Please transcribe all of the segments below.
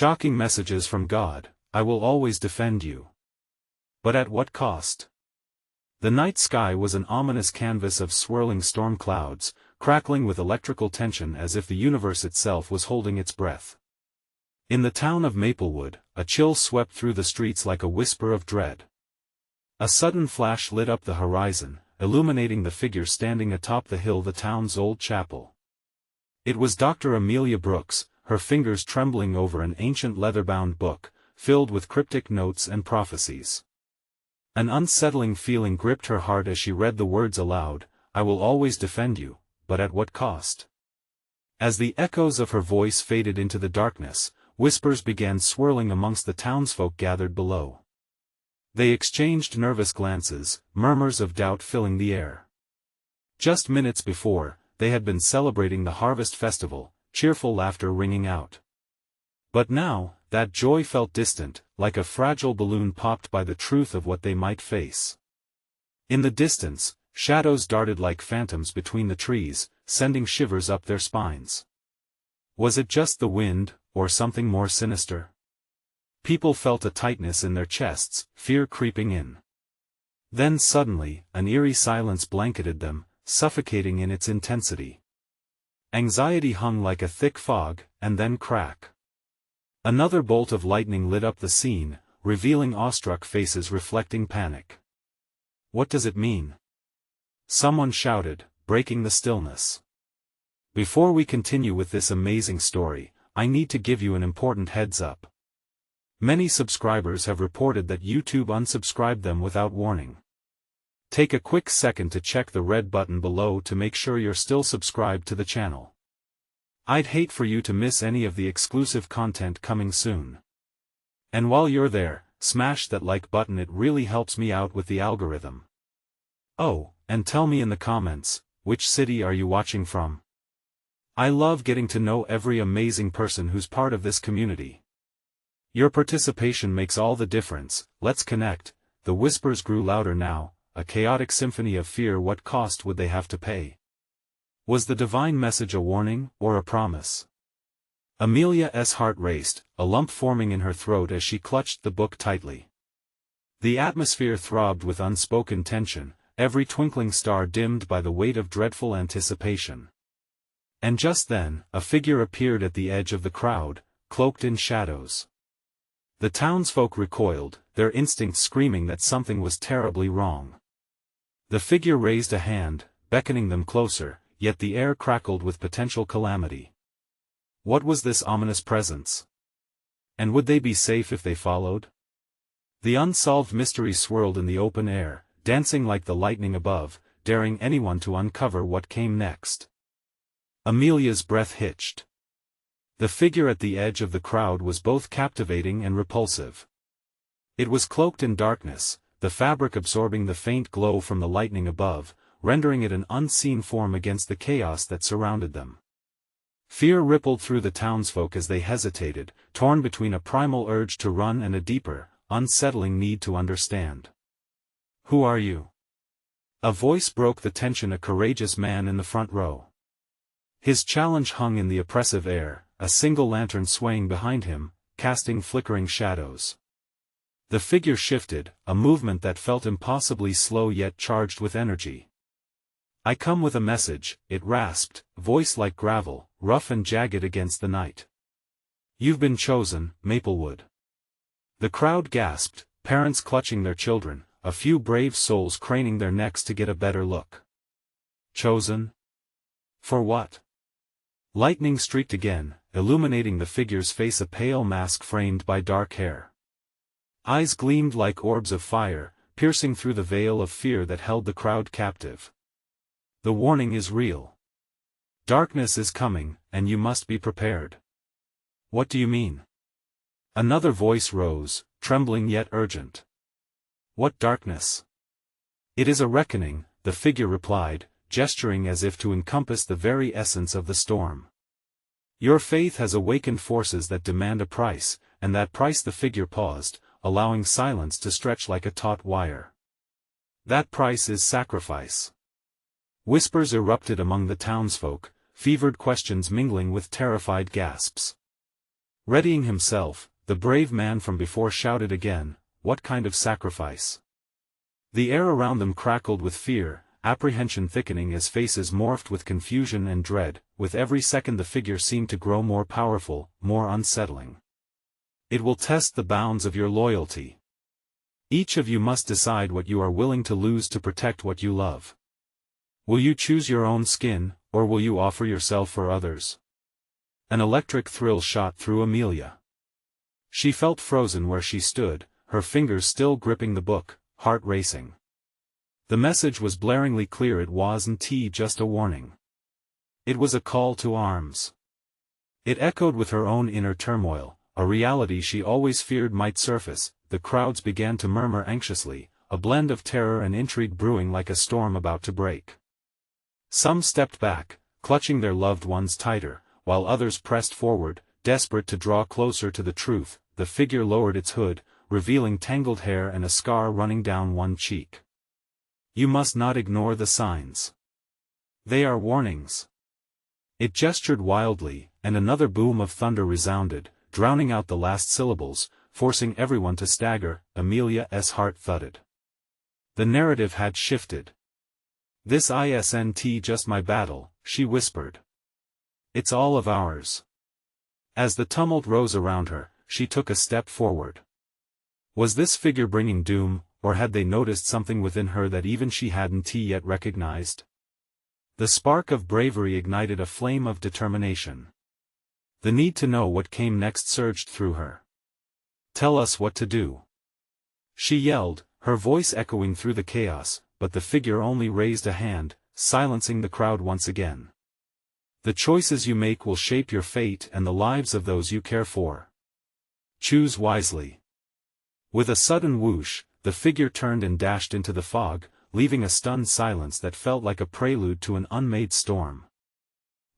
Shocking messages from God, I will always defend you. But at what cost? The night sky was an ominous canvas of swirling storm clouds, crackling with electrical tension as if the universe itself was holding its breath. In the town of Maplewood, a chill swept through the streets like a whisper of dread. A sudden flash lit up the horizon, illuminating the figure standing atop the hill, the town's old chapel. It was Dr. Amelia Brooks, her fingers trembling over an ancient leather-bound book, filled with cryptic notes and prophecies. An unsettling feeling gripped her heart as she read the words aloud, I will always defend you, but at what cost? As the echoes of her voice faded into the darkness, whispers began swirling amongst the townsfolk gathered below. They exchanged nervous glances, murmurs of doubt filling the air. Just minutes before, they had been celebrating the harvest festival, cheerful laughter ringing out. But now, that joy felt distant, like a fragile balloon popped by the truth of what they might face. In the distance, shadows darted like phantoms between the trees, sending shivers up their spines. Was it just the wind, or something more sinister? People felt a tightness in their chests, fear creeping in. Then suddenly, an eerie silence blanketed them, suffocating in its intensity. Anxiety hung like a thick fog, and then crack. Another bolt of lightning lit up the scene, revealing awestruck faces reflecting panic. What does it mean? Someone shouted, breaking the stillness. Before we continue with this amazing story, I need to give you an important heads-up. Many subscribers have reported that YouTube unsubscribed them without warning. Take a quick second to check the red button below to make sure you're still subscribed to the channel. I'd hate for you to miss any of the exclusive content coming soon. And while you're there, smash that like button, it really helps me out with the algorithm. Oh, and tell me in the comments, which city are you watching from? I love getting to know every amazing person who's part of this community. Your participation makes all the difference. Let's connect. The whispers grew louder now, a chaotic symphony of fear. What cost would they have to pay? Was the divine message a warning, or a promise? Amelia's heart raced, a lump forming in her throat as she clutched the book tightly. The atmosphere throbbed with unspoken tension, every twinkling star dimmed by the weight of dreadful anticipation. And just then, a figure appeared at the edge of the crowd, cloaked in shadows. The townsfolk recoiled, their instincts screaming that something was terribly wrong. The figure raised a hand, beckoning them closer, yet the air crackled with potential calamity. What was this ominous presence? And would they be safe if they followed? The unsolved mystery swirled in the open air, dancing like the lightning above, daring anyone to uncover what came next. Amelia's breath hitched. The figure at the edge of the crowd was both captivating and repulsive. It was cloaked in darkness, the fabric absorbing the faint glow from the lightning above, rendering it an unseen form against the chaos that surrounded them. Fear rippled through the townsfolk as they hesitated, torn between a primal urge to run and a deeper, unsettling need to understand. Who are you? A voice broke the tension, a courageous man in the front row. His challenge hung in the oppressive air, a single lantern swaying behind him, casting flickering shadows. The figure shifted, a movement that felt impossibly slow yet charged with energy. I come with a message, it rasped, voice like gravel, rough and jagged against the night. You've been chosen, Maplewood. The crowd gasped, parents clutching their children, a few brave souls craning their necks to get a better look. Chosen? For what? Lightning streaked again, illuminating the figure's face, a pale mask framed by dark hair. Eyes gleamed like orbs of fire, piercing through the veil of fear that held the crowd captive. The warning is real. Darkness is coming, and you must be prepared. What do you mean? Another voice rose, trembling yet urgent. What darkness? It is a reckoning, the figure replied, gesturing as if to encompass the very essence of the storm. Your faith has awakened forces that demand a price, and that price. The figure paused, allowing silence to stretch like a taut wire. That price is sacrifice. Whispers erupted among the townsfolk, fevered questions mingling with terrified gasps. Readying himself, the brave man from before shouted again, "What kind of sacrifice?" The air around them crackled with fear, apprehension thickening as faces morphed with confusion and dread. With every second the figure seemed to grow more powerful, more unsettling. "It will test the bounds of your loyalty. Each of you must decide what you are willing to lose to protect what you love. Will you choose your own skin, or will you offer yourself for others?" An electric thrill shot through Amelia. She felt frozen where she stood, her fingers still gripping the book, heart racing. The message was blaringly clear. It wasn't just a warning. It was a call to arms. It echoed with her own inner turmoil, a reality she always feared might surface. The crowds began to murmur anxiously, a blend of terror and intrigue brewing like a storm about to break. Some stepped back, clutching their loved ones tighter, while others pressed forward, desperate to draw closer to the truth. The figure lowered its hood, revealing tangled hair and a scar running down one cheek. "You must not ignore the signs. They are warnings." It gestured wildly, and another boom of thunder resounded, drowning out the last syllables, forcing everyone to stagger. Amelia's heart thudded. The narrative had shifted. "This isn't just my battle," she whispered. "It's all of ours." As the tumult rose around her, she took a step forward. Was this figure bringing doom, or had they noticed something within her that even she hadn't yet recognized? The spark of bravery ignited a flame of determination. The need to know what came next surged through her. "Tell us what to do," she yelled, her voice echoing through the chaos, but the figure only raised a hand, silencing the crowd once again. "The choices you make will shape your fate and the lives of those you care for. Choose wisely." With a sudden whoosh, the figure turned and dashed into the fog, leaving a stunned silence that felt like a prelude to an unmade storm.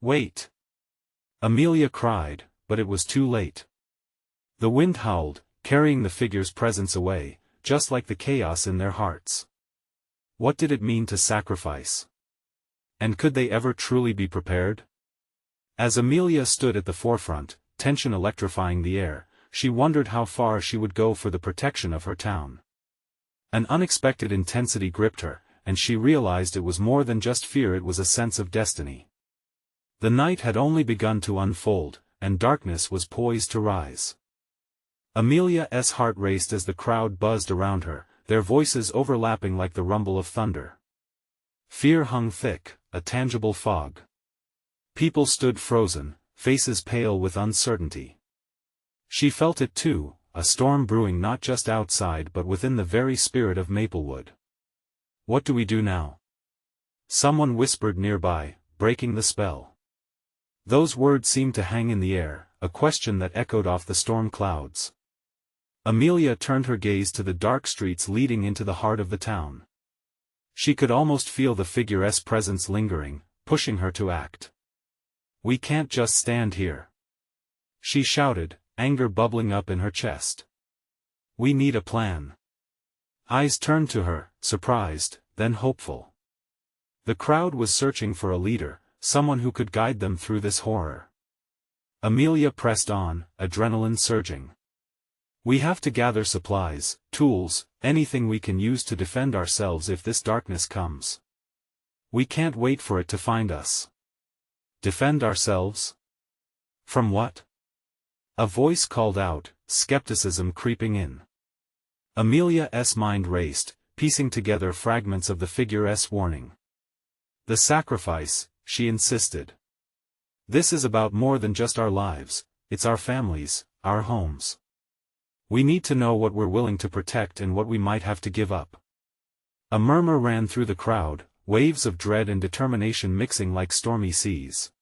"Wait!" Amelia cried, but it was too late. The wind howled, carrying the figure's presence away, just like the chaos in their hearts. What did it mean to sacrifice? And could they ever truly be prepared? As Amelia stood at the forefront, tension electrifying the air, she wondered how far she would go for the protection of her town. An unexpected intensity gripped her, and she realized it was more than just fear. It was a sense of destiny. The night had only begun to unfold, and darkness was poised to rise. Amelia's heart raced as the crowd buzzed around her, their voices overlapping like the rumble of thunder. Fear hung thick, a tangible fog. People stood frozen, faces pale with uncertainty. She felt it too, a storm brewing not just outside but within the very spirit of Maplewood. "What do we do now?" someone whispered nearby, breaking the spell. Those words seemed to hang in the air, a question that echoed off the storm clouds. Amelia turned her gaze to the dark streets leading into the heart of the town. She could almost feel the figure's presence lingering, pushing her to act. "We can't just stand here," she shouted, anger bubbling up in her chest. "We need a plan." Eyes turned to her, surprised, then hopeful. The crowd was searching for a leader, someone who could guide them through this horror. Amelia pressed on, adrenaline surging. "We have to gather supplies, tools, anything we can use to defend ourselves if this darkness comes. We can't wait for it to find us." "Defend ourselves? From what?" a voice called out, skepticism creeping in. Amelia's mind raced, piecing together fragments of the figure's warning. "The sacrifice," she insisted. "This is about more than just our lives, it's our families, our homes. We need to know what we're willing to protect and what we might have to give up." A murmur ran through the crowd, waves of dread and determination mixing like stormy seas.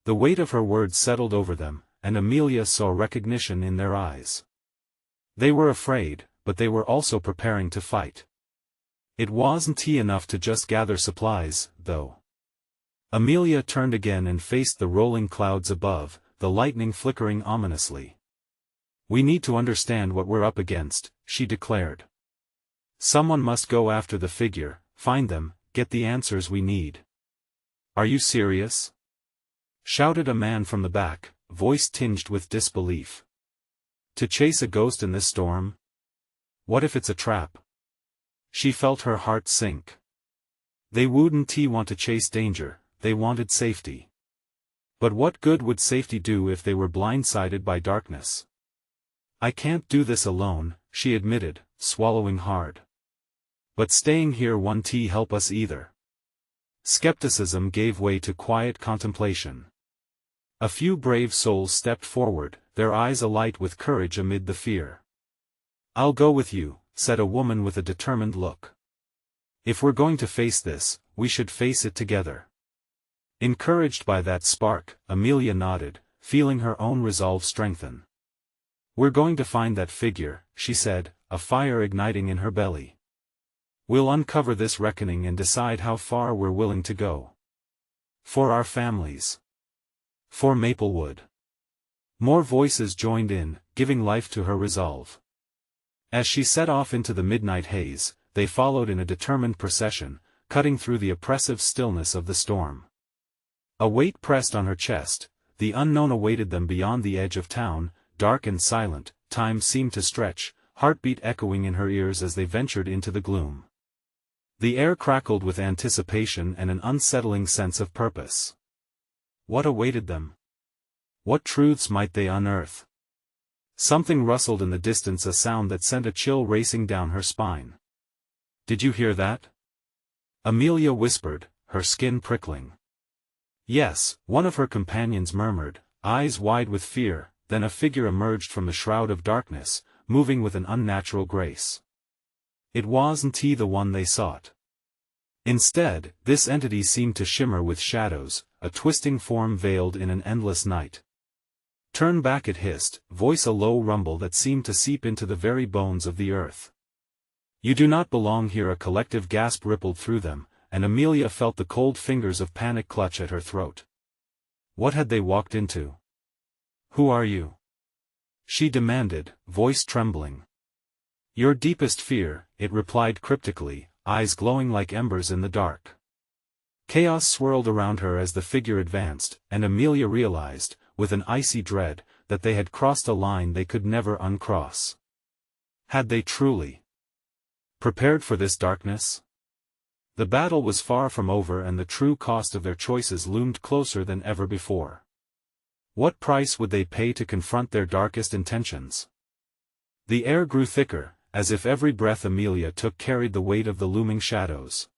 The weight of her words settled over them, and Amelia saw recognition in their eyes. They were afraid, but they were also preparing to fight. It wasn't enough to just gather supplies, though. Amelia turned again and faced the rolling clouds above, the lightning flickering ominously. "We need to understand what we're up against," she declared. "Someone must go after the figure, find them, get the answers we need." "Are you serious?" shouted a man from the back, voice tinged with disbelief. To chase a ghost in this storm? What if it's a trap? She felt her heart sink. They wouldn't want to chase danger, they wanted safety. But what good would safety do if they were blindsided by darkness? I can't do this alone, she admitted, swallowing hard. But staying here won't help us either. Skepticism gave way to quiet contemplation. A few brave souls stepped forward, their eyes alight with courage amid the fear. I'll go with you, said a woman with a determined look. If we're going to face this, we should face it together. Encouraged by that spark, Amelia nodded, feeling her own resolve strengthen. We're going to find that figure, she said, a fire igniting in her belly. We'll uncover this reckoning and decide how far we're willing to go. For our families. For Maplewood. More voices joined in, giving life to her resolve. As she set off into the midnight haze, they followed in a determined procession, cutting through the oppressive stillness of the storm. A weight pressed on her chest, the unknown awaited them beyond the edge of town, dark and silent. Time seemed to stretch, heartbeat echoing in her ears as they ventured into the gloom. The air crackled with anticipation and an unsettling sense of purpose. What awaited them? What truths might they unearth? Something rustled in the distance, a sound that sent a chill racing down her spine. Did you hear that? Amelia whispered, her skin prickling. Yes, one of her companions murmured, eyes wide with fear. Then a figure emerged from the shroud of darkness, moving with an unnatural grace. It wasn't the one they sought. Instead, this entity seemed to shimmer with shadows, a twisting form veiled in an endless night. Turn back, it hissed, voice a low rumble that seemed to seep into the very bones of the earth. You do not belong here. A collective gasp rippled through them, and Amelia felt the cold fingers of panic clutch at her throat. What had they walked into? Who are you? She demanded, voice trembling. Your deepest fear, it replied cryptically, eyes glowing like embers in the dark. Chaos swirled around her as the figure advanced, and Amelia realized, with an icy dread, that they had crossed a line they could never uncross. Had they truly prepared for this darkness? The battle was far from over, and the true cost of their choices loomed closer than ever before. What price would they pay to confront their darkest intentions? The air grew thicker, as if every breath Amelia took carried the weight of the looming shadows.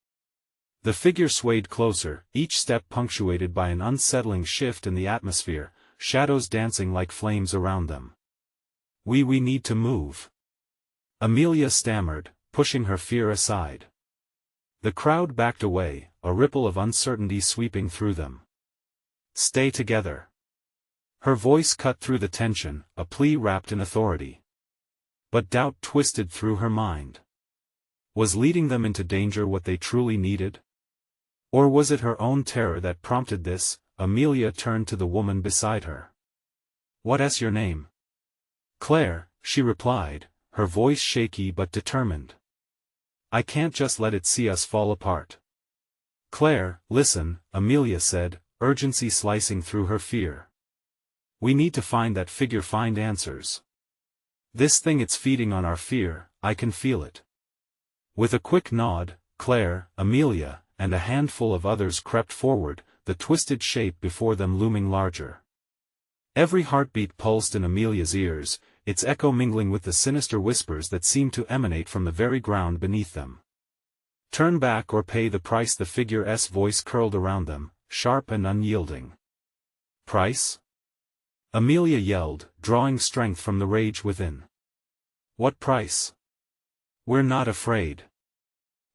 The figure swayed closer, each step punctuated by an unsettling shift in the atmosphere, shadows dancing like flames around them. We need to move. Amelia stammered, pushing her fear aside. The crowd backed away, a ripple of uncertainty sweeping through them. Stay together. Her voice cut through the tension, a plea wrapped in authority. But doubt twisted through her mind. Was leading them into danger what they truly needed? Or was it her own terror that prompted this? Amelia turned to the woman beside her. What's your name? Claire, she replied, her voice shaky but determined. I can't just let it see us fall apart. Claire, listen, Amelia said, urgency slicing through her fear. We need to find that figure, find answers. This thing, it's feeding on our fear, I can feel it. With a quick nod, Claire, Amelia, and a handful of others crept forward, the twisted shape before them looming larger. Every heartbeat pulsed in Amelia's ears, its echo mingling with the sinister whispers that seemed to emanate from the very ground beneath them. Turn back or pay the price. The figure's voice curled around them, sharp and unyielding. Price? Amelia yelled, drawing strength from the rage within. What price? We're not afraid.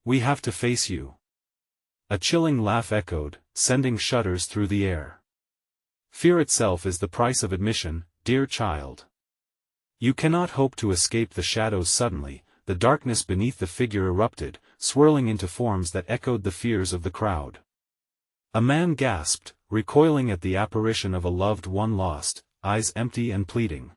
We have to face you. A chilling laugh echoed, sending shudders through the air. Fear itself is the price of admission, dear child. You cannot hope to escape the shadows. Suddenly, the darkness beneath the figure erupted, swirling into forms that echoed the fears of the crowd. A man gasped, recoiling at the apparition of a loved one lost, eyes empty and pleading.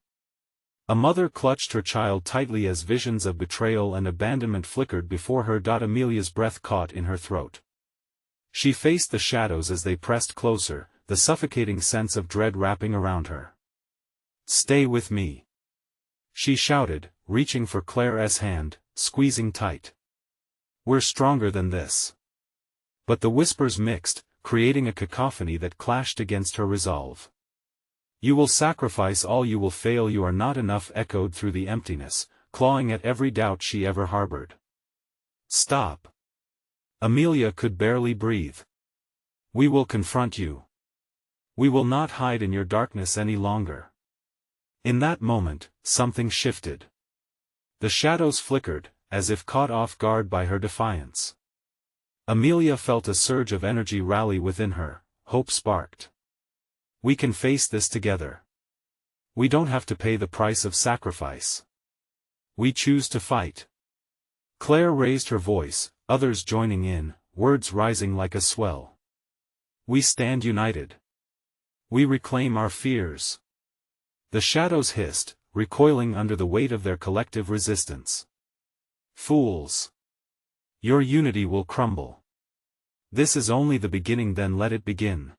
A mother clutched her child tightly as visions of betrayal and abandonment flickered before her. Amelia's breath caught in her throat. She faced the shadows as they pressed closer, the suffocating sense of dread wrapping around her. "Stay with me," she shouted, reaching for Claire's hand, squeezing tight. "We're stronger than this." But the whispers mixed, creating a cacophony that clashed against her resolve. "You will sacrifice all, you will fail, you are not enough," echoed through the emptiness, clawing at every doubt she ever harbored. "Stop." Amelia could barely breathe. "We will confront you. We will not hide in your darkness any longer." In that moment, something shifted. The shadows flickered, as if caught off guard by her defiance. Amelia felt a surge of energy rally within her. Hope sparked. "We can face this together. We don't have to pay the price of sacrifice. We choose to fight." Claire raised her voice, others joining in, words rising like a swell. "We stand united. We reclaim our fears." The shadows hissed, recoiling under the weight of their collective resistance. "Fools! Your unity will crumble. This is only the beginning, then let it begin."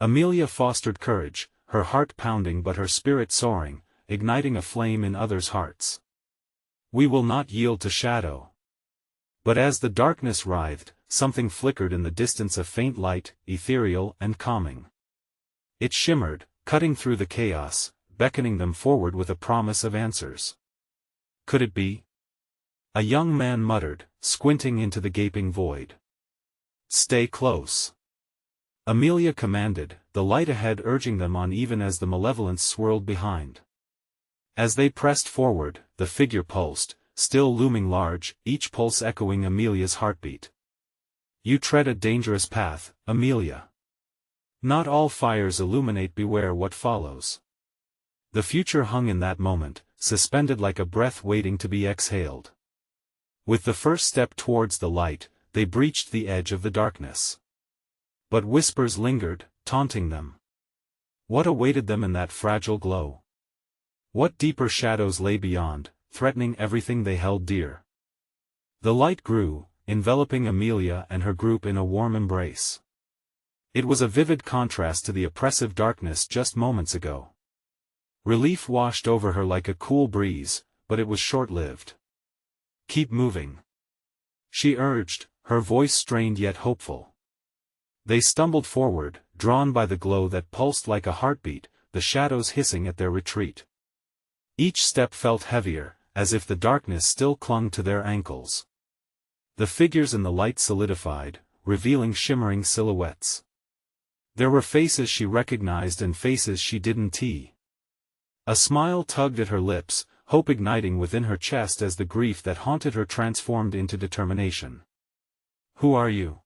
Amelia fostered courage, her heart pounding but her spirit soaring, igniting a flame in others' hearts. "We will not yield to shadow." But as the darkness writhed, something flickered in the distance, a faint light, ethereal and calming. It shimmered, cutting through the chaos, beckoning them forward with a promise of answers. Could it be? A young man muttered, squinting into the gaping void. "Stay close," Amelia commanded, the light ahead urging them on even as the malevolence swirled behind. As they pressed forward, the figure pulsed, still looming large, each pulse echoing Amelia's heartbeat. "You tread a dangerous path, Amelia. Not all fires illuminate, beware what follows." The future hung in that moment, suspended like a breath waiting to be exhaled. With the first step towards the light, they breached the edge of the darkness. But whispers lingered, taunting them. What awaited them in that fragile glow? What deeper shadows lay beyond, threatening everything they held dear? The light grew, enveloping Amelia and her group in a warm embrace. It was a vivid contrast to the oppressive darkness just moments ago. Relief washed over her like a cool breeze, but it was short-lived. "Keep moving," she urged, her voice strained yet hopeful. They stumbled forward, drawn by the glow that pulsed like a heartbeat, the shadows hissing at their retreat. Each step felt heavier, as if the darkness still clung to their ankles. The figures in the light solidified, revealing shimmering silhouettes. There were faces she recognized and faces she didn't. A smile tugged at her lips, hope igniting within her chest as the grief that haunted her transformed into determination. "Who are you?"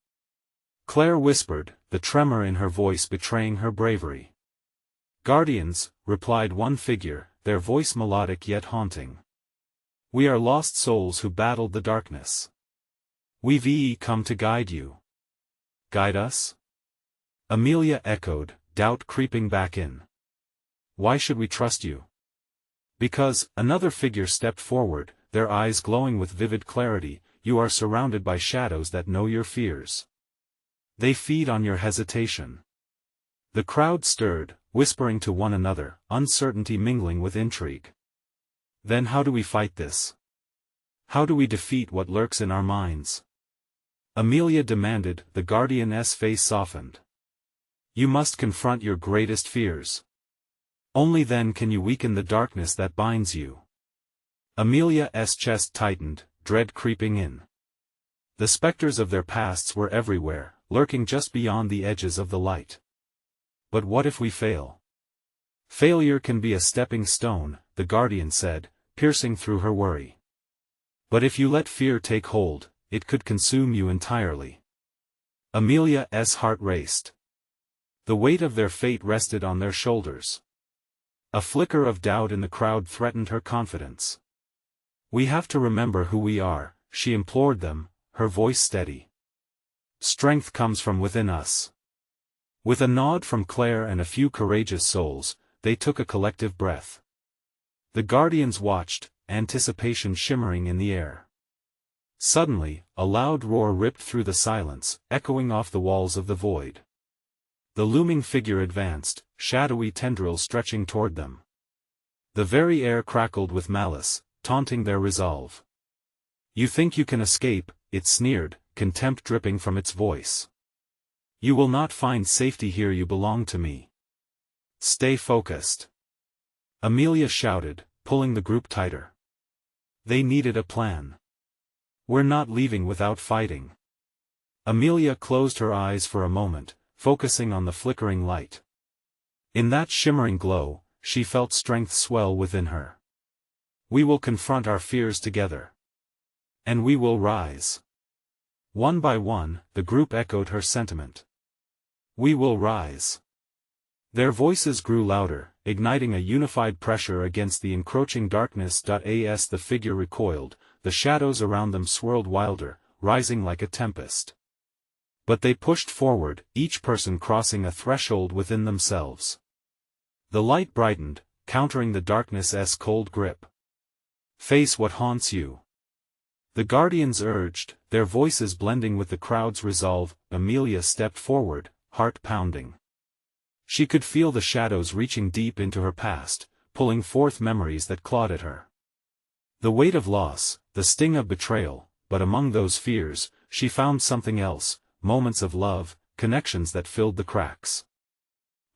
Claire whispered, the tremor in her voice betraying her bravery. "Guardians," replied one figure, their voice melodic yet haunting. "We are lost souls who battled the darkness. We've come to guide you." "Guide us?" Amelia echoed, doubt creeping back in. "Why should we trust you?" "Because," another figure stepped forward, their eyes glowing with vivid clarity, "you are surrounded by shadows that know your fears. They feed on your hesitation." The crowd stirred, whispering to one another, uncertainty mingling with intrigue. "Then how do we fight this? How do we defeat what lurks in our minds?" Amelia demanded, the Guardian's face softened. "You must confront your greatest fears. Only then can you weaken the darkness that binds you." Amelia's chest tightened, dread creeping in. The specters of their pasts were everywhere, lurking just beyond the edges of the light. "But what if we fail?" "Failure can be a stepping stone," the Guardian said, piercing through her worry. "But if you let fear take hold, it could consume you entirely." Amelia's heart raced. The weight of their fate rested on their shoulders. A flicker of doubt in the crowd threatened her confidence. "We have to remember who we are," she implored them, her voice steady. "Strength comes from within us." With a nod from Claire and a few courageous souls, they took a collective breath. The Guardians watched, anticipation shimmering in the air. Suddenly, a loud roar ripped through the silence, echoing off the walls of the void. The looming figure advanced, shadowy tendrils stretching toward them. The very air crackled with malice, taunting their resolve. "You think you can escape," it sneered, contempt dripping from its voice. "You will not find safety here. You belong to me. Stay focused." Amelia shouted, pulling the group tighter. They needed a plan. "We're not leaving without fighting." Amelia closed her eyes for a moment, focusing on the flickering light. In that shimmering glow, she felt strength swell within her. "We will confront our fears together. And we will rise." One by one, the group echoed her sentiment. "We will rise." Their voices grew louder, igniting a unified pressure against the encroaching darkness. As the figure recoiled, the shadows around them swirled wilder, rising like a tempest. But they pushed forward, each person crossing a threshold within themselves. The light brightened, countering the darkness's cold grip. "Face what haunts you," the guardians urged, their voices blending with the crowd's resolve. Amelia stepped forward, heart pounding. She could feel the shadows reaching deep into her past, pulling forth memories that clawed at her. The weight of loss, the sting of betrayal, but among those fears, she found something else, moments of love, connections that filled the cracks.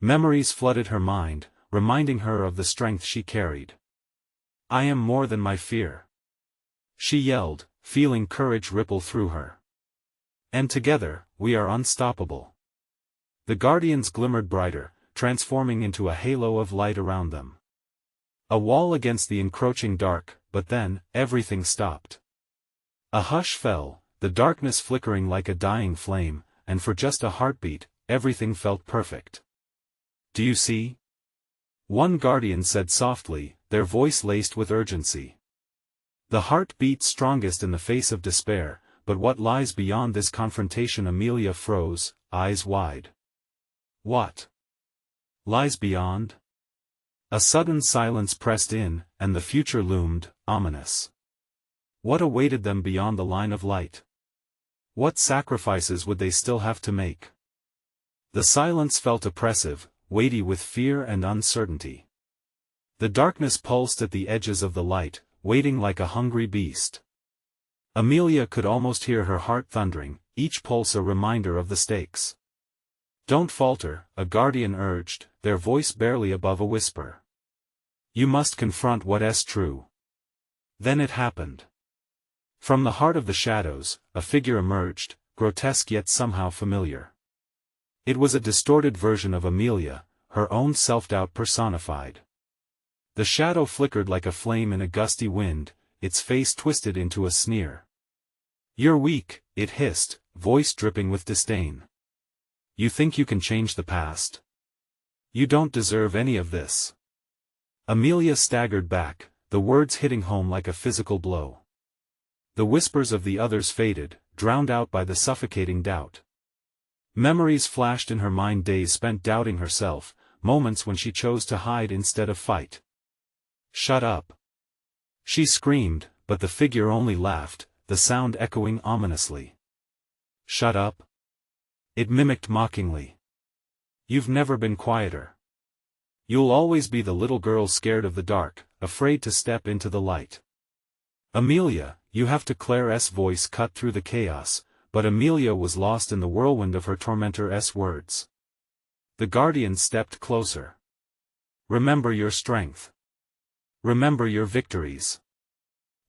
Memories flooded her mind, reminding her of the strength she carried. "I am more than my fear," she yelled, feeling courage ripple through her. "And together, we are unstoppable." The guardians glimmered brighter, transforming into a halo of light around them. A wall against the encroaching dark, but then, everything stopped. A hush fell, the darkness flickering like a dying flame, and for just a heartbeat, everything felt perfect. "Do you see?" one guardian said softly, their voice laced with urgency. The heart beat strongest in the face of despair, but what lies beyond this confrontation? Amelia froze, eyes wide. What lies beyond? A sudden silence pressed in, and the future loomed, ominous. What awaited them beyond the line of light? What sacrifices would they still have to make? The silence felt oppressive, weighty with fear and uncertainty. The darkness pulsed at the edges of the light, waiting like a hungry beast. Amelia could almost hear her heart thundering, each pulse a reminder of the stakes. "Don't falter," a guardian urged, their voice barely above a whisper. "You must confront what's true." Then it happened. From the heart of the shadows, a figure emerged, grotesque yet somehow familiar. It was a distorted version of Amelia, her own self-doubt personified. The shadow flickered like a flame in a gusty wind, its face twisted into a sneer. "You're weak," it hissed, voice dripping with disdain. "You think you can change the past? You don't deserve any of this." Amelia staggered back, the words hitting home like a physical blow. The whispers of the others faded, drowned out by the suffocating doubt. Memories flashed in her mind, days spent doubting herself, moments when she chose to hide instead of fight. "Shut up!" she screamed, but the figure only laughed, the sound echoing ominously. "Shut up?" it mimicked mockingly. "You've never been quieter. You'll always be the little girl scared of the dark, afraid to step into the light." "Amelia, you have to." Claire's voice cut through the chaos, but Amelia was lost in the whirlwind of her tormentor's words. The guardian stepped closer. "Remember your strength. Remember your victories."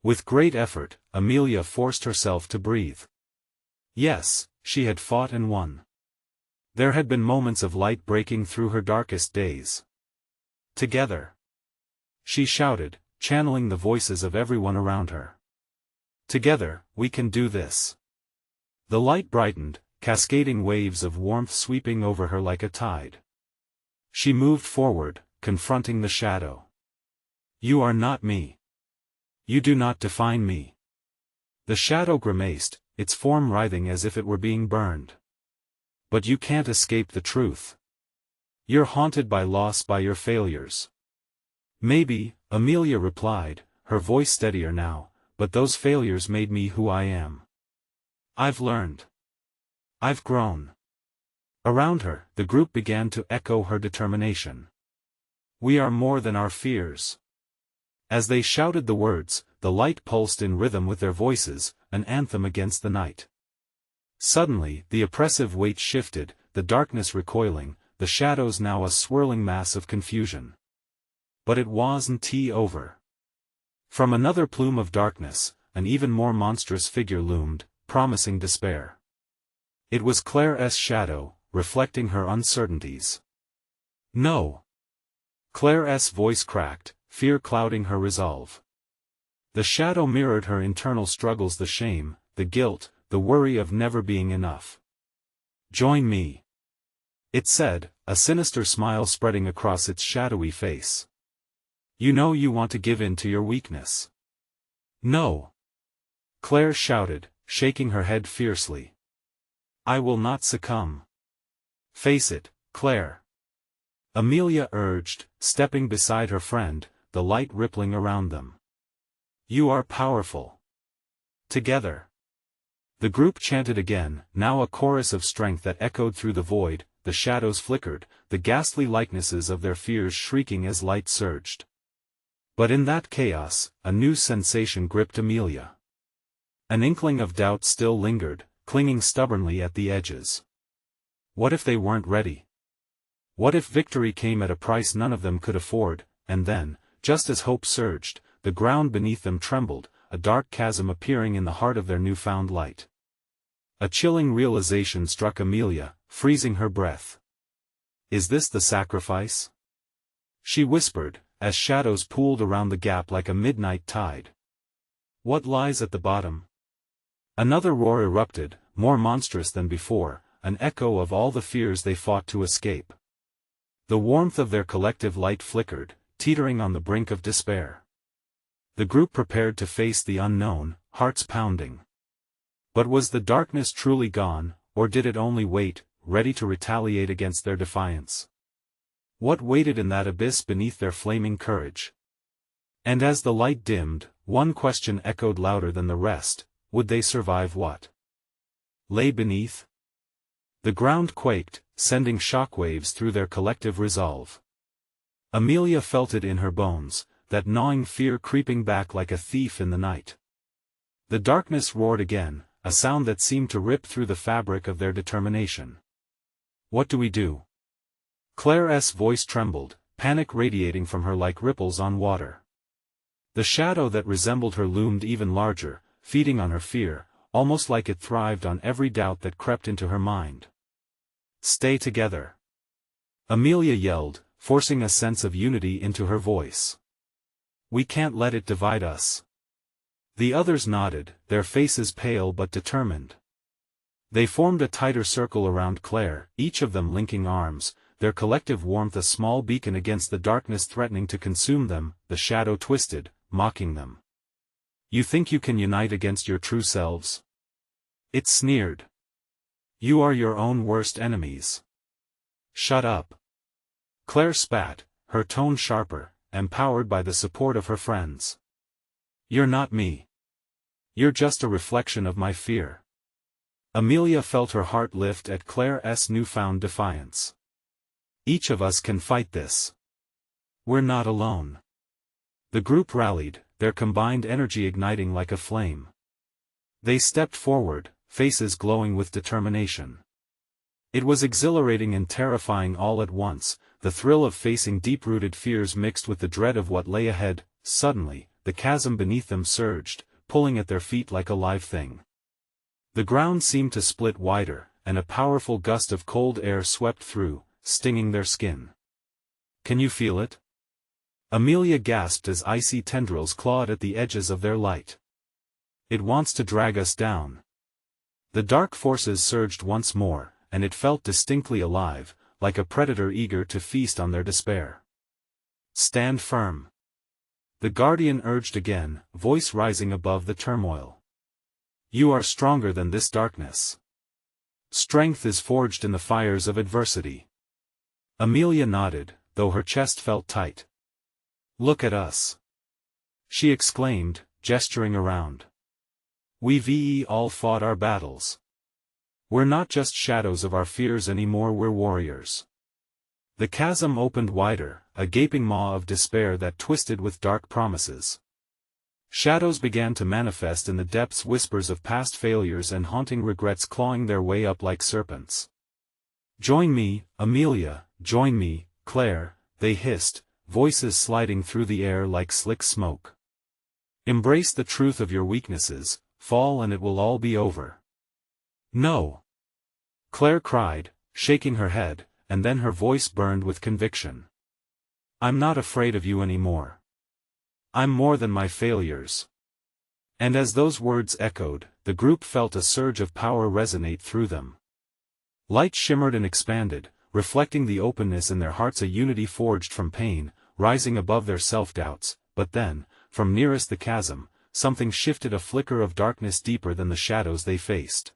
With great effort, Amelia forced herself to breathe. Yes, she had fought and won. There had been moments of light breaking through her darkest days. "Together," she shouted, channeling the voices of everyone around her. "Together, we can do this." The light brightened, cascading waves of warmth sweeping over her like a tide. She moved forward, confronting the shadow. "You are not me. You do not define me." The shadow grimaced, its form writhing as if it were being burned. "But you can't escape the truth. You're haunted by loss, by your failures." "Maybe," Amelia replied, her voice steadier now, "but those failures made me who I am. I've learned. I've grown. Around her, the group began to echo her determination. We are more than our fears. As they shouted the words, the light pulsed in rhythm with their voices, an anthem against the night. Suddenly, the oppressive weight shifted, the darkness recoiling, the shadows now a swirling mass of confusion. But it wasn't over. From another plume of darkness, an even more monstrous figure loomed, promising despair. It was Claire's shadow, reflecting her uncertainties. No. Claire's voice cracked, fear clouding her resolve. The shadow mirrored her internal struggles, the shame, the guilt, the worry of never being enough. Join me. It said, a sinister smile spreading across its shadowy face. You know you want to give in to your weakness. No. Claire shouted, shaking her head fiercely. I will not succumb. Face it, Claire. Amelia urged, stepping beside her friend, the light rippling around them. You are powerful. Together. The group chanted again, now a chorus of strength that echoed through the void, the shadows flickered, the ghastly likenesses of their fears shrieking as light surged. But in that chaos, a new sensation gripped Amelia. An inkling of doubt still lingered, clinging stubbornly at the edges. What if they weren't ready? What if victory came at a price none of them could afford? And then, just as hope surged, the ground beneath them trembled, a dark chasm appearing in the heart of their newfound light. A chilling realization struck Amelia, freezing her breath. Is this the sacrifice? She whispered, as shadows pooled around the gap like a midnight tide. What lies at the bottom? Another roar erupted, more monstrous than before, an echo of all the fears they fought to escape. The warmth of their collective light flickered, teetering on the brink of despair. The group prepared to face the unknown, hearts pounding. But was the darkness truly gone, or did it only wait, ready to retaliate against their defiance? What waited in that abyss beneath their flaming courage? And as the light dimmed, one question echoed louder than the rest: would they survive what lay beneath? The ground quaked, sending shockwaves through their collective resolve. Amelia felt it in her bones, that gnawing fear creeping back like a thief in the night. The darkness roared again, a sound that seemed to rip through the fabric of their determination. What do we do? Claire's voice trembled, panic radiating from her like ripples on water. The shadow that resembled her loomed even larger, feeding on her fear, almost like it thrived on every doubt that crept into her mind. Stay together. Amelia yelled, forcing a sense of unity into her voice. We can't let it divide us. The others nodded, their faces pale but determined. They formed a tighter circle around Claire, each of them linking arms, their collective warmth a small beacon against the darkness threatening to consume them. The shadow twisted, mocking them. You think you can unite against your true selves? It sneered. You are your own worst enemies. Shut up. Claire spat, her tone sharper, empowered by the support of her friends. You're not me. You're just a reflection of my fear. Amelia felt her heart lift at Claire's newfound defiance. Each of us can fight this. We're not alone. The group rallied, their combined energy igniting like a flame. They stepped forward, faces glowing with determination. It was exhilarating and terrifying all at once, the thrill of facing deep-rooted fears mixed with the dread of what lay ahead. Suddenly, the chasm beneath them surged, pulling at their feet like a live thing. The ground seemed to split wider, and a powerful gust of cold air swept through, stinging their skin. Can you feel it? Amelia gasped as icy tendrils clawed at the edges of their light. It wants to drag us down. The dark forces surged once more, and it felt distinctly alive, like a predator eager to feast on their despair. Stand firm. The guardian urged again, voice rising above the turmoil. You are stronger than this darkness. Strength is forged in the fires of adversity. Amelia nodded, though her chest felt tight. Look at us. She exclaimed, gesturing around. We've all fought our battles. We're not just shadows of our fears anymore, we're warriors. The chasm opened wider, a gaping maw of despair that twisted with dark promises. Shadows began to manifest in the depths, whispers of past failures and haunting regrets clawing their way up like serpents. "Join me, Amelia, join me, Claire," they hissed, voices sliding through the air like slick smoke. "Embrace the truth of your weaknesses, fall and it will all be over." "No!" Claire cried, shaking her head, and then her voice burned with conviction. "I'm not afraid of you anymore. I'm more than my failures." And as those words echoed, the group felt a surge of power resonate through them. Light shimmered and expanded, reflecting the openness in their hearts, a unity forged from pain, rising above their self-doubts. But then, from nearest the chasm, something shifted, a flicker of darkness deeper than the shadows they faced.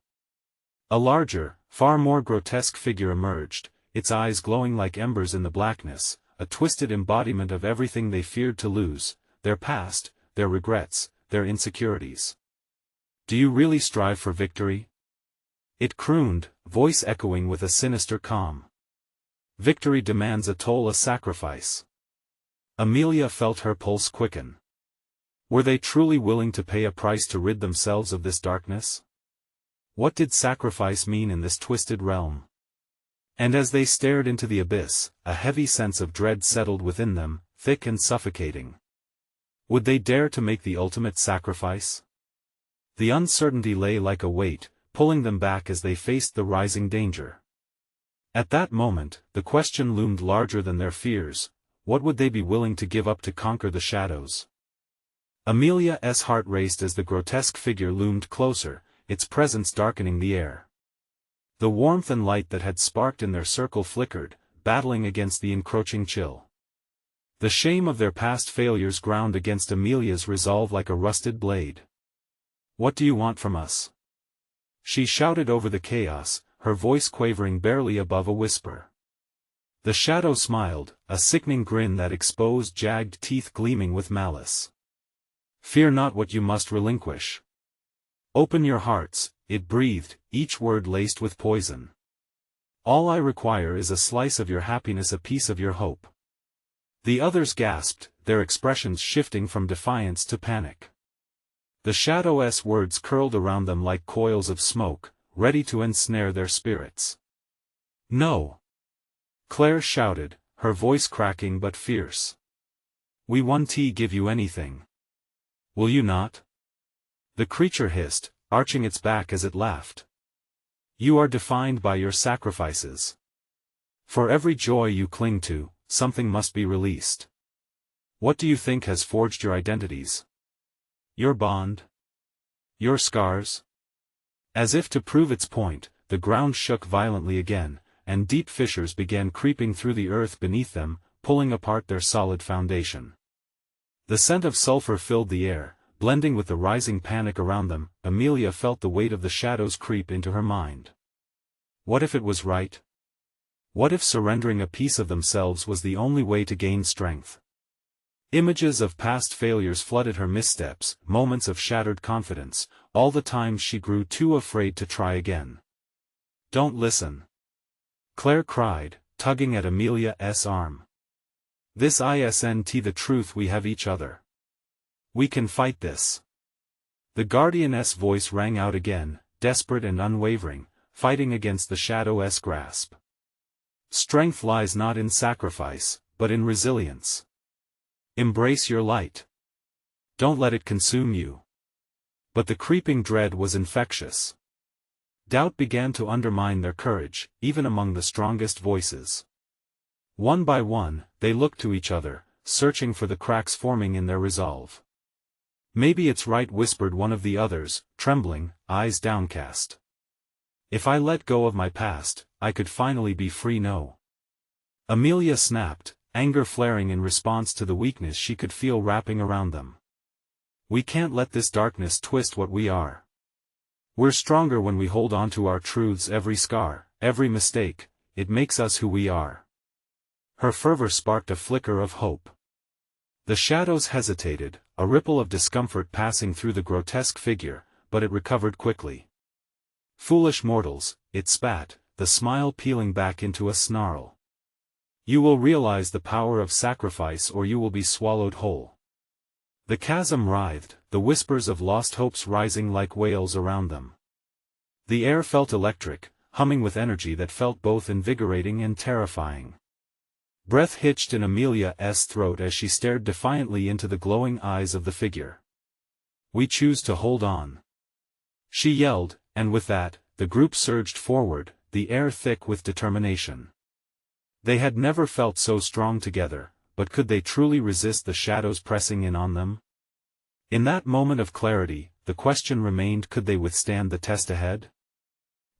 A larger, far more grotesque figure emerged, its eyes glowing like embers in the blackness, a twisted embodiment of everything they feared to lose, their past, their regrets, their insecurities. "Do you really strive for victory?" it crooned, voice echoing with a sinister calm. "Victory demands a toll, a sacrifice." Amelia felt her pulse quicken. Were they truly willing to pay a price to rid themselves of this darkness? What did sacrifice mean in this twisted realm? And as they stared into the abyss, a heavy sense of dread settled within them, thick and suffocating. Would they dare to make the ultimate sacrifice? The uncertainty lay like a weight, pulling them back as they faced the rising danger. At that moment, the question loomed larger than their fears: what would they be willing to give up to conquer the shadows? Amelia's heart raced as the grotesque figure loomed closer, its presence darkening the air. The warmth and light that had sparked in their circle flickered, battling against the encroaching chill. The shame of their past failures ground against Amelia's resolve like a rusted blade. "What do you want from us?" she shouted over the chaos, her voice quavering barely above a whisper. The shadow smiled, a sickening grin that exposed jagged teeth gleaming with malice. "Fear not what you must relinquish. Open your hearts," it breathed, each word laced with poison. "All I require is a slice of your happiness, a piece of your hope." The others gasped, their expressions shifting from defiance to panic. The shadow's words curled around them like coils of smoke, ready to ensnare their spirits. "No!" Claire shouted, her voice cracking but fierce. "We won't give you anything. Will you not?" The creature hissed, arching its back as it laughed. "You are defined by your sacrifices. For every joy you cling to, something must be released. What do you think has forged your identities? Your bond? Your scars?" As if to prove its point, the ground shook violently again, and deep fissures began creeping through the earth beneath them, pulling apart their solid foundation. The scent of sulfur filled the air, blending with the rising panic around them. Amelia felt the weight of the shadows creep into her mind. What if it was right? What if surrendering a piece of themselves was the only way to gain strength? Images of past failures flooded her missteps, moments of shattered confidence, all the times she grew too afraid to try again. "Don't listen!" Claire cried, tugging at Amelia's arm. "This isn't the truth, we have each other. We can fight this." The guardian's voice rang out again, desperate and unwavering, fighting against the shadow's grasp. "Strength lies not in sacrifice, but in resilience. Embrace your light. Don't let it consume you." But the creeping dread was infectious. Doubt began to undermine their courage, even among the strongest voices. One by one, they looked to each other, searching for the cracks forming in their resolve. "Maybe it's right," whispered one of the others, trembling, eyes downcast. "If I let go of my past, I could finally be free." "No." Amelia snapped, anger flaring in response to the weakness she could feel wrapping around them. "We can't let this darkness twist what we are. We're stronger when we hold on to our truths. Every scar, every mistake, it makes us who we are." Her fervor sparked a flicker of hope. The shadows hesitated, a ripple of discomfort passing through the grotesque figure, but it recovered quickly. Foolish mortals, it spat, the smile peeling back into a snarl. You will realize the power of sacrifice or you will be swallowed whole. The chasm writhed, the whispers of lost hopes rising like wails around them. The air felt electric, humming with energy that felt both invigorating and terrifying. Breath hitched in Amelia's throat as she stared defiantly into the glowing eyes of the figure. We choose to hold on. She yelled, and with that, the group surged forward, the air thick with determination. They had never felt so strong together, but could they truly resist the shadows pressing in on them? In that moment of clarity, the question remained: could they withstand the test ahead?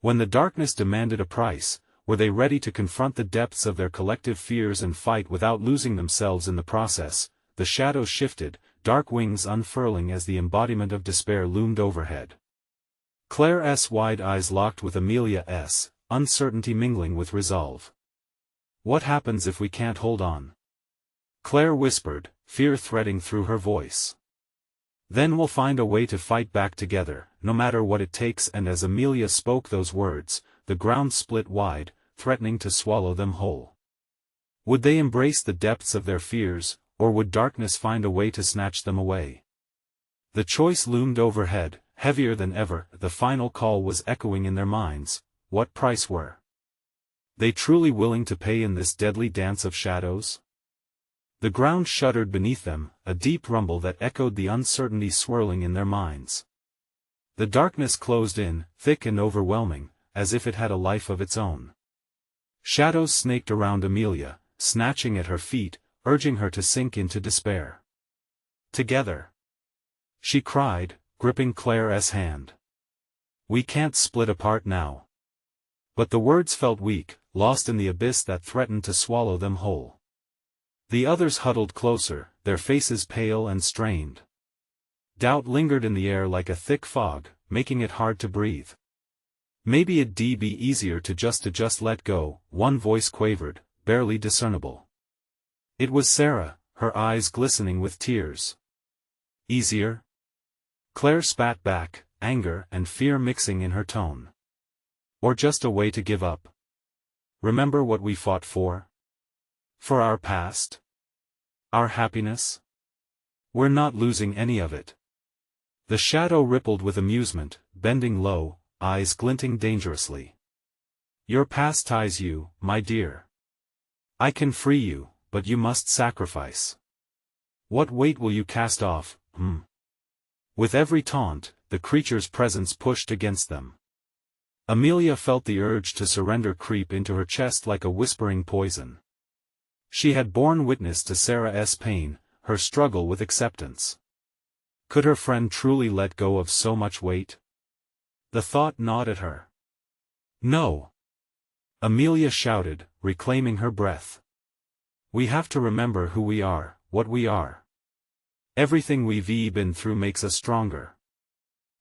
When the darkness demanded a price, were they ready to confront the depths of their collective fears and fight without losing themselves in the process? The shadows shifted, dark wings unfurling as the embodiment of despair loomed overhead. Claire's wide eyes locked with Amelia's, uncertainty mingling with resolve. What happens if we can't hold on? Claire whispered, fear threading through her voice. Then we'll find a way to fight back together, no matter what it takes. And as Amelia spoke those words, the ground split wide, threatening to swallow them whole. Would they embrace the depths of their fears, or would darkness find a way to snatch them away? The choice loomed overhead, heavier than ever. The final call was echoing in their minds. What price were they truly willing to pay in this deadly dance of shadows? The ground shuddered beneath them, a deep rumble that echoed the uncertainty swirling in their minds. The darkness closed in, thick and overwhelming, as if it had a life of its own. Shadows snaked around Amelia, snatching at her feet, urging her to sink into despair. Together, she cried, gripping Claire's hand. We can't split apart now. But the words felt weak, lost in the abyss that threatened to swallow them whole. The others huddled closer, their faces pale and strained. Doubt lingered in the air like a thick fog, making it hard to breathe. Maybe it'd be easier to just let go, one voice quavered, barely discernible. It was Sarah, her eyes glistening with tears. Easier? Claire spat back, anger and fear mixing in her tone. Or just a way to give up? Remember what we fought for? For our past? Our happiness? We're not losing any of it. The shadow rippled with amusement, bending low, eyes glinting dangerously. Your past ties you, my dear. I can free you, but you must sacrifice. What weight will you cast off, With every taunt, the creature's presence pushed against them. Amelia felt the urge to surrender creep into her chest like a whispering poison. She had borne witness to Sarah's pain, her struggle with acceptance. Could her friend truly let go of so much weight? The thought gnawed at her. No! Amelia shouted, reclaiming her breath. We have to remember who we are, what we are. Everything we've been through makes us stronger.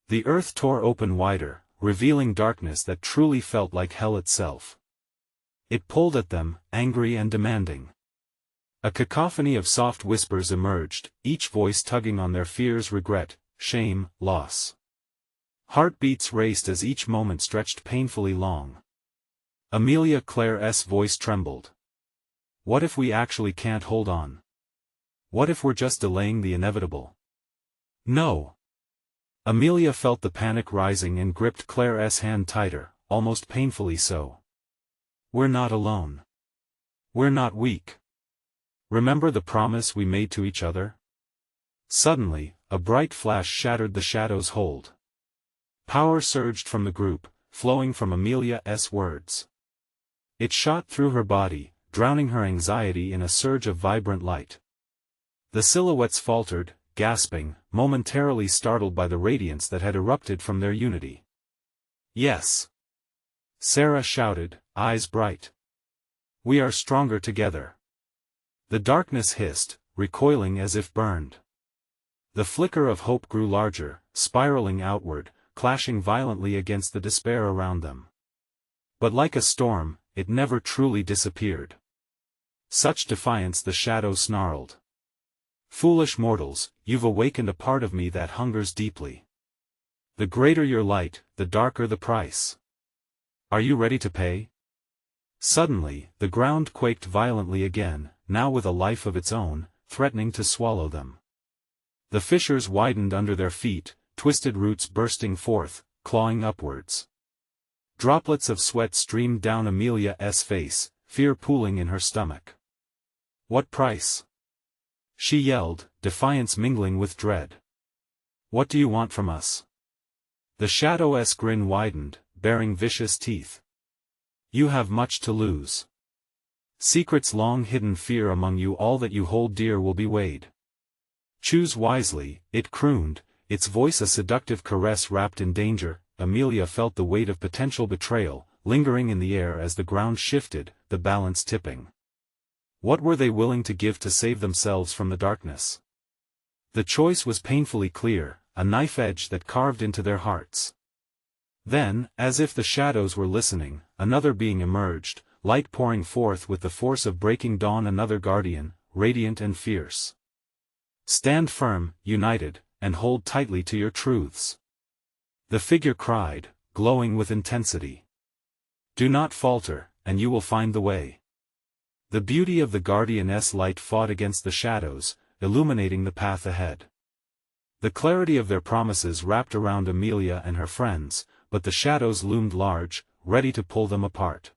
The earth tore open wider, revealing darkness that truly felt like hell itself. It pulled at them, angry and demanding. A cacophony of soft whispers emerged, each voice tugging on their fears, regret, shame, loss. Heartbeats raced as each moment stretched painfully long. Amelia Claire's voice trembled. What if we actually can't hold on? What if we're just delaying the inevitable? No! Amelia felt the panic rising and gripped Claire's hand tighter, almost painfully so. We're not alone. We're not weak. Remember the promise we made to each other? Suddenly, a bright flash shattered the shadow's hold. Power surged from the group, flowing from Amelia's words. It shot through her body, drowning her anxiety in a surge of vibrant light. The silhouettes faltered, gasping, momentarily startled by the radiance that had erupted from their unity. Yes! Sarah shouted, eyes bright. We are stronger together. The darkness hissed, recoiling as if burned. The flicker of hope grew larger, spiraling outward, clashing violently against the despair around them. But like a storm, it never truly disappeared. Such defiance, the shadow snarled. Foolish mortals, you've awakened a part of me that hungers deeply. The greater your light, the darker the price. Are you ready to pay? Suddenly, the ground quaked violently again, now with a life of its own, threatening to swallow them. The fissures widened under their feet, twisted roots bursting forth, clawing upwards. Droplets of sweat streamed down Amelia's face, fear pooling in her stomach. What price? She yelled, defiance mingling with dread. What do you want from us? The shadow's grin widened, baring vicious teeth. You have much to lose. Secrets long hidden, fear among you, all that you hold dear will be weighed. Choose wisely, it crooned, its voice a seductive caress wrapped in danger. Amelia felt the weight of potential betrayal, lingering in the air as the ground shifted, the balance tipping. What were they willing to give to save themselves from the darkness? The choice was painfully clear, a knife edge that carved into their hearts. Then, as if the shadows were listening, another being emerged, light pouring forth with the force of breaking dawn, another guardian, radiant and fierce. Stand firm, united, and hold tightly to your truths. The figure cried, glowing with intensity. Do not falter, and you will find the way. The beauty of the guardian's light fought against the shadows, illuminating the path ahead. The clarity of their promises wrapped around Amelia and her friends, but the shadows loomed large, ready to pull them apart.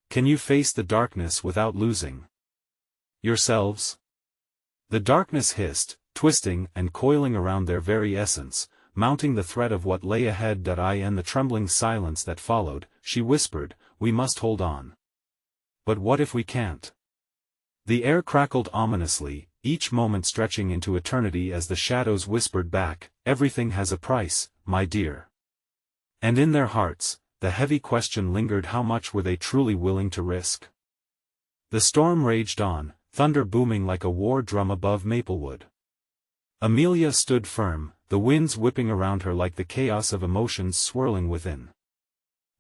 Can you face the darkness without losing yourselves? The darkness hissed, twisting and coiling around their very essence, mounting the threat of what lay ahead. In the trembling silence that followed, she whispered, we must hold on. But what if we can't? The air crackled ominously, each moment stretching into eternity as the shadows whispered back, everything has a price, my dear. And in their hearts, the heavy question lingered, how much were they truly willing to risk? The storm raged on, thunder booming like a war drum above Maplewood. Amelia stood firm, the winds whipping around her like the chaos of emotions swirling within.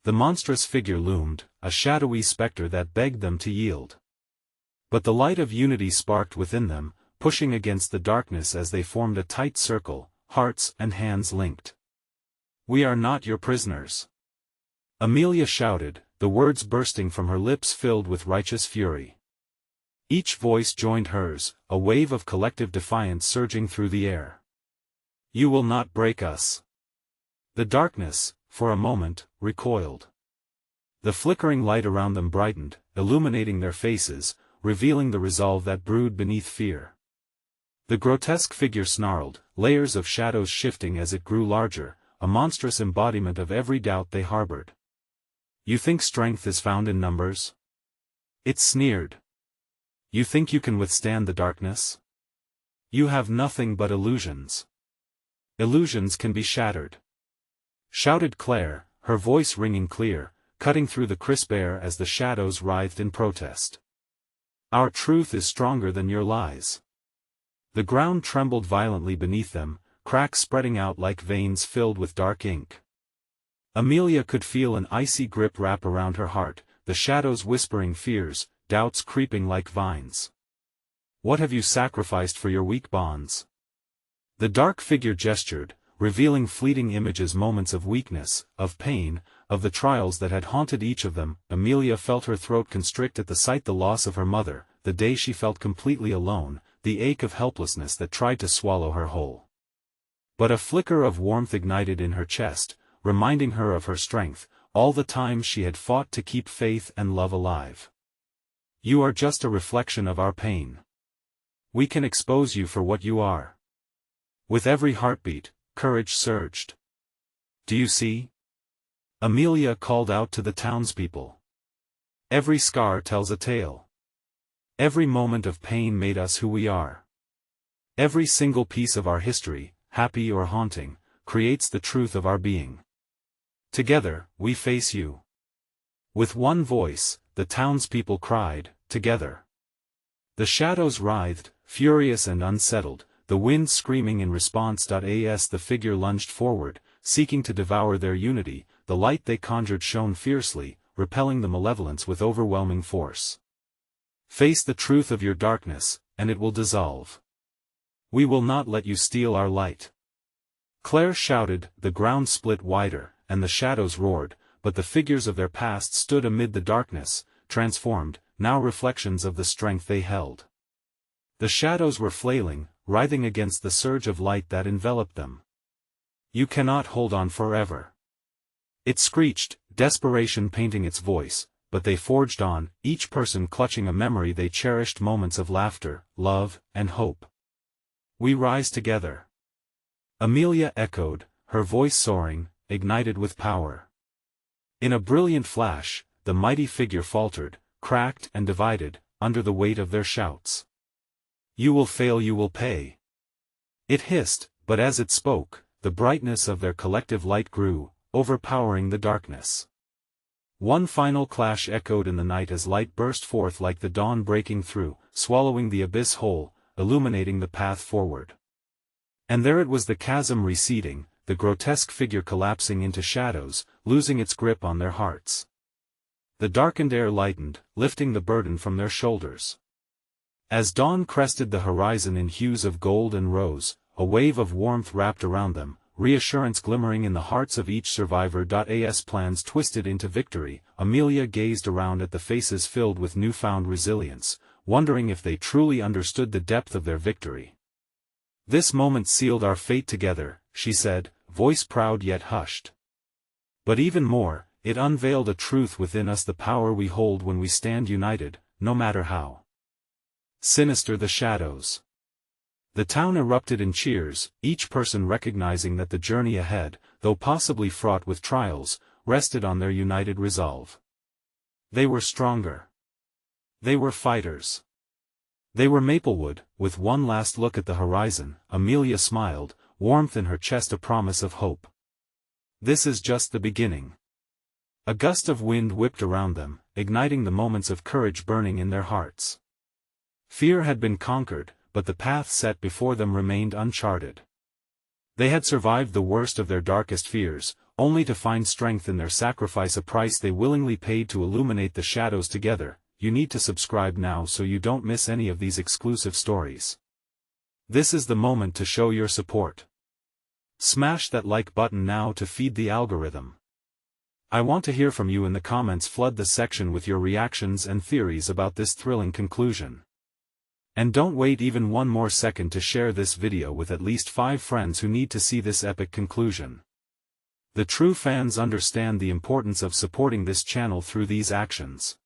The monstrous figure loomed, a shadowy specter that begged them to yield. But the light of unity sparked within them, pushing against the darkness as they formed a tight circle, hearts and hands linked. We are not your prisoners. Amelia shouted, the words bursting from her lips filled with righteous fury. Each voice joined hers, a wave of collective defiance surging through the air. You will not break us. The darkness, for a moment, recoiled. The flickering light around them brightened, illuminating their faces, revealing the resolve that brewed beneath fear. The grotesque figure snarled, layers of shadows shifting as it grew larger, a monstrous embodiment of every doubt they harbored. You think strength is found in numbers? It sneered. You think you can withstand the darkness? You have nothing but illusions. Illusions can be shattered. Shouted Claire, her voice ringing clear, cutting through the crisp air as the shadows writhed in protest. Our truth is stronger than your lies. The ground trembled violently beneath them, cracks spreading out like veins filled with dark ink. Amelia could feel an icy grip wrap around her heart, the shadows whispering fears, doubts creeping like vines. What have you sacrificed for your weak bonds? The dark figure gestured, revealing fleeting images, moments of weakness, of pain, of the trials that had haunted each of them. Amelia felt her throat constrict at the sight, the loss of her mother, the day she felt completely alone, the ache of helplessness that tried to swallow her whole. But a flicker of warmth ignited in her chest, reminding her of her strength, all the time she had fought to keep faith and love alive. You are just a reflection of our pain. We can expose you for what you are. With every heartbeat, courage surged. Do you see? Amelia called out to the townspeople. Every scar tells a tale. Every moment of pain made us who we are. Every single piece of our history, happy or haunting, creates the truth of our being. Together, we face you. With one voice, the townspeople cried, together. The shadows writhed, furious and unsettled, the wind screaming in response. As the figure lunged forward, seeking to devour their unity, the light they conjured shone fiercely, repelling the malevolence with overwhelming force. Face the truth of your darkness, and it will dissolve. We will not let you steal our light. Claire shouted, the ground split wider, and the shadows roared, but the figures of their past stood amid the darkness, transformed, now reflections of the strength they held. The shadows were flailing, writhing against the surge of light that enveloped them. You cannot hold on forever. It screeched, desperation painting its voice, but they forged on, each person clutching a memory they cherished, moments of laughter, love, and hope. We rise together. Amelia echoed, her voice soaring, ignited with power. In a brilliant flash, the mighty figure faltered, cracked and divided, under the weight of their shouts. You will fail, you will pay. It hissed, but as it spoke, the brightness of their collective light grew, overpowering the darkness. One final clash echoed in the night as light burst forth like the dawn breaking through, swallowing the abyss whole, illuminating the path forward. And there it was, the chasm receding, the grotesque figure collapsing into shadows, losing its grip on their hearts. The darkened air lightened, lifting the burden from their shoulders. As dawn crested the horizon in hues of gold and rose, a wave of warmth wrapped around them, reassurance glimmering in the hearts of each survivor. As plans twisted into victory, Amelia gazed around at the faces filled with newfound resilience, wondering if they truly understood the depth of their victory. This moment sealed our fate together, she said, voice proud yet hushed. But even more, it unveiled a truth within us, the power we hold when we stand united, no matter how sinister the shadows. The town erupted in cheers, each person recognizing that the journey ahead, though possibly fraught with trials, rested on their united resolve. They were stronger. They were fighters. They were Maplewood. With one last look at the horizon, Amelia smiled, warmth in her chest, a promise of hope. This is just the beginning. A gust of wind whipped around them, igniting the moments of courage burning in their hearts. Fear had been conquered, but the path set before them remained uncharted. They had survived the worst of their darkest fears, only to find strength in their sacrifice, a price they willingly paid to illuminate the shadows together. You need to subscribe now so you don't miss any of these exclusive stories. This is the moment to show your support. Smash that like button now to feed the algorithm. I want to hear from you in the comments. Flood the section with your reactions and theories about this thrilling conclusion. And don't wait even one more second to share this video with at least 5 friends who need to see this epic conclusion. The true fans understand the importance of supporting this channel through these actions.